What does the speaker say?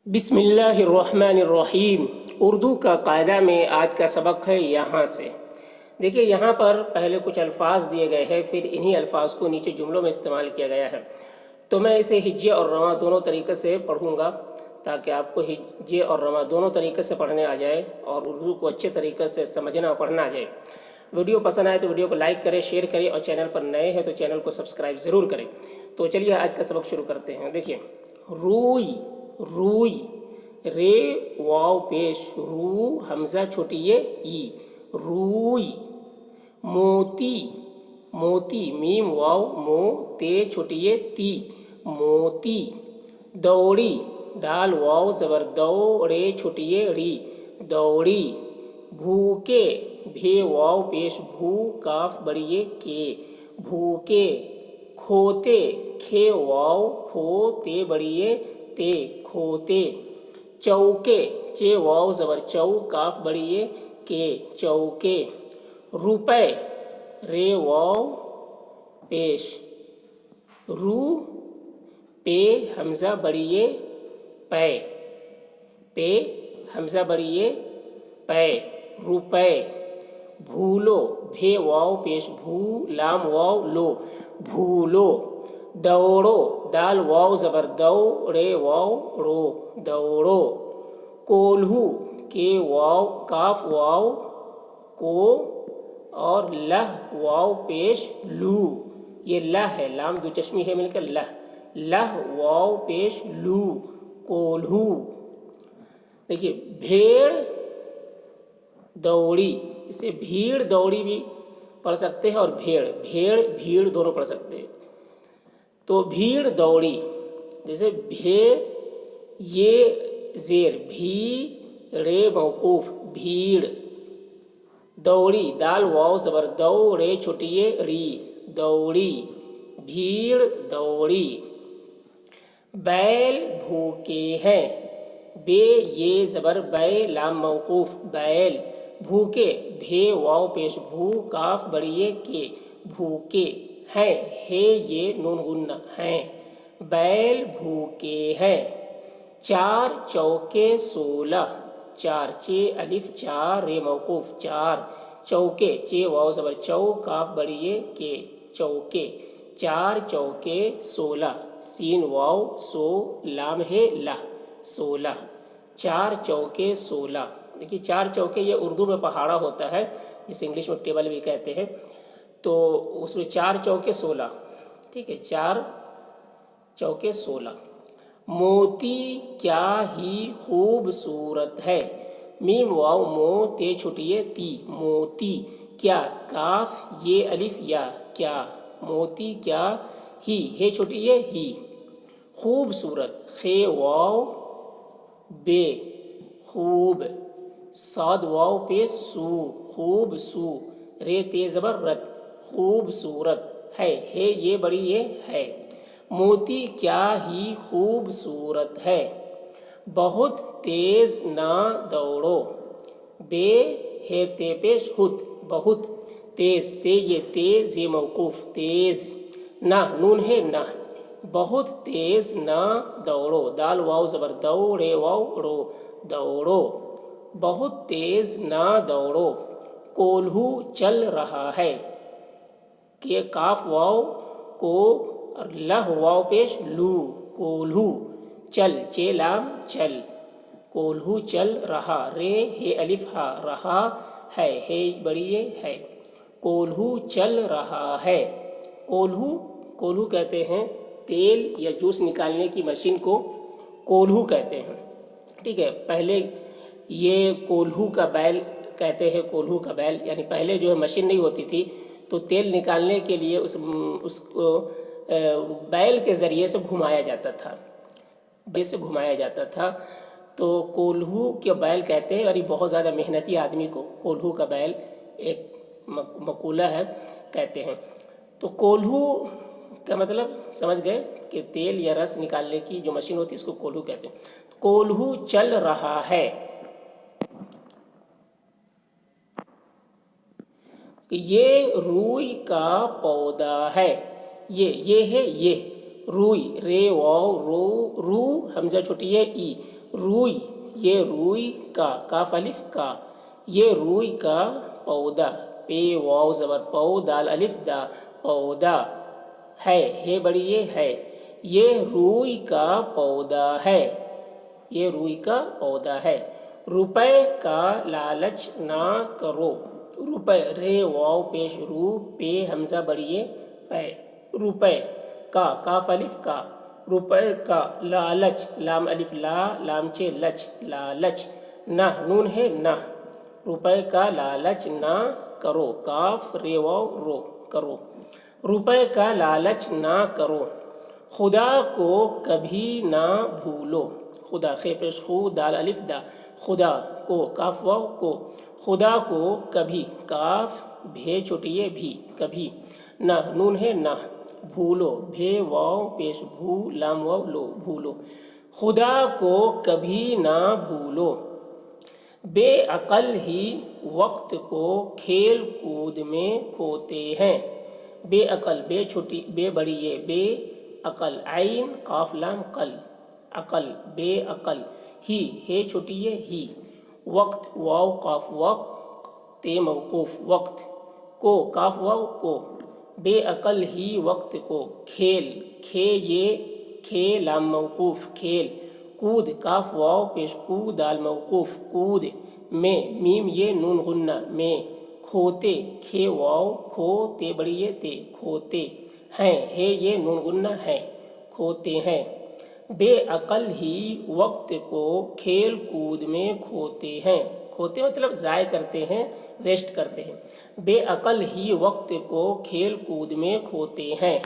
بسم اللہ الرحمن الرحیم۔ اردو کا قاعدہ میں آج کا سبق ہے یہاں سے۔ دیکھیے یہاں پر پہلے کچھ الفاظ دیے گئے ہیں، پھر انہی الفاظ کو نیچے جملوں میں استعمال کیا گیا ہے۔ تو میں اسے ہجے اور رواں دونوں طریقے سے پڑھوں گا تاکہ آپ کو ہجے اور رواں دونوں طریقے سے پڑھنے آ جائے اور اردو کو اچھے طریقے سے سمجھنا اور پڑھنا آ جائے۔ ویڈیو پسند آئے تو ویڈیو کو لائک کریں، شیئر کریں، اور چینل پر نئے ہیں تو چینل کو سبسکرائب ضرور کریں۔ تو چلیے آج کا سبق شروع کرتے ہیں۔ دیکھیے روئی، روئی، رے واو پیش، رو حمزہ چھوٹی یہ ای، روئی۔ موتی، موتی، میم واو مو تے چھوٹی یہ تی، موتی۔ دوڑی، دال واو زبر دو رے چھوٹی یہ ری، دوڑی۔ بھوکے، بھے واو پیش بھو کاف بڑی یہ کے، بھوکے۔ کھوتے، کھے واو کھو تے بڑی یہ تے، کھوتے۔ چوکے، چے واو زبر چو کاف بڑی یہ کے، چوکے۔ روپے، رے واو پیش رو پے حمزہ بڑی یہ پے، پے حمزہ بڑی یہ پے، روپے۔ بھولو، بھے واو پیش بھو لام واو لو، بھولو۔ دوڑو، دال واو زبر دو رے واو رو، دوڑو۔ کولہو، کے واو کاف واو کو اور لہ واو پیش لو، یہ لہ ہے، لام دو چشمی ہے مل کر لہ، لہ واو پیش لو، کولہو۔ دیکھیے بھیڑ دوڑی، اسے بھیڑ دوڑی بھی پڑھ سکتے ہیں اور بھیڑ، بھیڑ بھیڑ دونوں پڑھ سکتے ہیں۔ تو بھیڑ دوڑی، جیسے بھے یہ زیر بھی رے موقوف بھیڑ، دوڑی، دال واو زبر دو رے چھوٹی یہ ری، دوڑی، بھیڑ دوڑی۔ بیل بھوکے ہیں، بے یہ زبر بے لام موقوف بیل، بھوکے، بھے واو پیش بھو کاف بڑی یہ کے، بھوکے۔ ہیں، ہے یہ نون غنہ ہیں، بیل بھوکے ہیں۔ چار چوکے سولہ، چار، چے الف چار رے موقوف چار، چوکے، چے واو زبر چو کاف بڑی یہ کے، چوکے۔ چار چوکے سولہ، سین واو سو لام ہے لہ، سولہ، چار چوکے سولہ۔ دیکھیے چار چوکے یہ اردو میں پہاڑا ہوتا ہے، جسے انگلش میں ٹیبل بھی کہتے ہیں، تو اس میں چار چوکے سولہ، ٹھیک ہے، چار چوکے سولہ۔ موتی کیا ہی خوبصورت ہے، میم واو مو تے چھوٹی یہ تی، موتی۔ کیا، کاف یہ الف یا کیا، موتی کیا ہی، ہے چھوٹی یہ ہی۔ خوبصورت، خے واو بے خوب، صاد واو پہ سو، خوب سو، رے تے زبر رت، خوبصورت۔ ہے یہ بڑی یہ ہے۔ موتی کیا ہی خوبصورت ہے، بہت تیز نہ دوڑو، بے ہے تے پیش ہت، بہت تیز، تے یہ تیز یہ موقوف تیز، نہ نون ہے نہ، بہت تیز نہ دوڑو، دال واو زبر دو رے واو رو، دوڑو، بہت تیز نہ دوڑو۔ کولہو چل رہا ہے، کہ کاف واو کو اور لہ واو پیش لو، کولہو، چل، چے لام چل، کولہو چل رہا، رے ہے الف ہا، رہا ہے بڑی یہ ہے، کولہو چل رہا ہے۔ کولہو، کولہو کہتے ہیں تیل یا جوس نکالنے کی مشین کو کولہو کہتے ہیں، ٹھیک ہے۔ پہلے یہ کولہو کا بیل کہتے ہیں، کولہو کا بیل، یعنی پہلے جو ہے مشین نہیں ہوتی تھی تو تیل نکالنے کے لیے اس کو بیل کے ذریعے سے گھمایا جاتا تھا، بیل سے گھمایا جاتا تھا، تو کولہو کے بیل کہتے ہیں، اور یہ بہت زیادہ محنتی آدمی کو کولہو کا بیل ایک مقولہ ہے کہتے ہیں۔ تو کولہو کا مطلب سمجھ گئے کہ تیل یا رس نکالنے کی جو مشین ہوتی ہے اس کو کولہو کہتے ہیں۔ کولہو چل رہا ہے، یہ روئی کا پودا ہے، یہ ہے یہ روئی رے واو رو رو حمزہ چھوٹی ہے ای روئی یہ روئی کا کاف الف کا یہ روئی کا پودا پے واو زبر پو دال الف دا پودا ہے بڑی یہ ہے یہ روئی کا پودا ہے یہ روئی کا پودا ہے روپے کا لالچ نہ کرو روپے رے واو پیش رو پے حمزہ بڑیے پے روپے کا کاف الف کا روپے کا لالچ لام الف لا لام چے لچ لالچ نہ نون ہے نہ روپے کا لالچ نہ کرو کاف رے واو رو کرو روپے کا لالچ نہ کرو خدا کو کبھی نہ بھولو خدا خے پیش خو دال الف دا خدا کو کاف واو کو خدا کو کبھی کاف بھے چھوٹی ہے بھی کبھی نہ نون ہے نہ بھولو بھے واو پیش بھو لام واو لو بھولو خدا کو کبھی نہ بھولو بے عقل ہی وقت کو کھیل کود میں کھوتے ہیں بے عقل بے چھوٹی بے بڑی ہے بے عقل عین قاف لام قل عقل بے عقل ہی ہے چھوٹی ہے ہی وقت واو قاف وقت تے موقوف وقت کو کاف واو کو بے عقل ہی وقت کو کھیل کھے یہ کھے لام موقوف کھیل کود کاف واو پیش کو دال موقوف کود میں میم یہ نون غنہ میں کھوتے کھے واو کھو تے بڑی یہ تے کھوتے ہیں ہے یہ نون غنہ ہے کھوتے ہیں بے عقل ہی وقت کو کھیل کود میں کھوتے ہیں کھوتے مطلب ضائع کرتے ہیں ویسٹ کرتے ہیں بے عقل ہی وقت کو کھیل کود میں کھوتے ہیں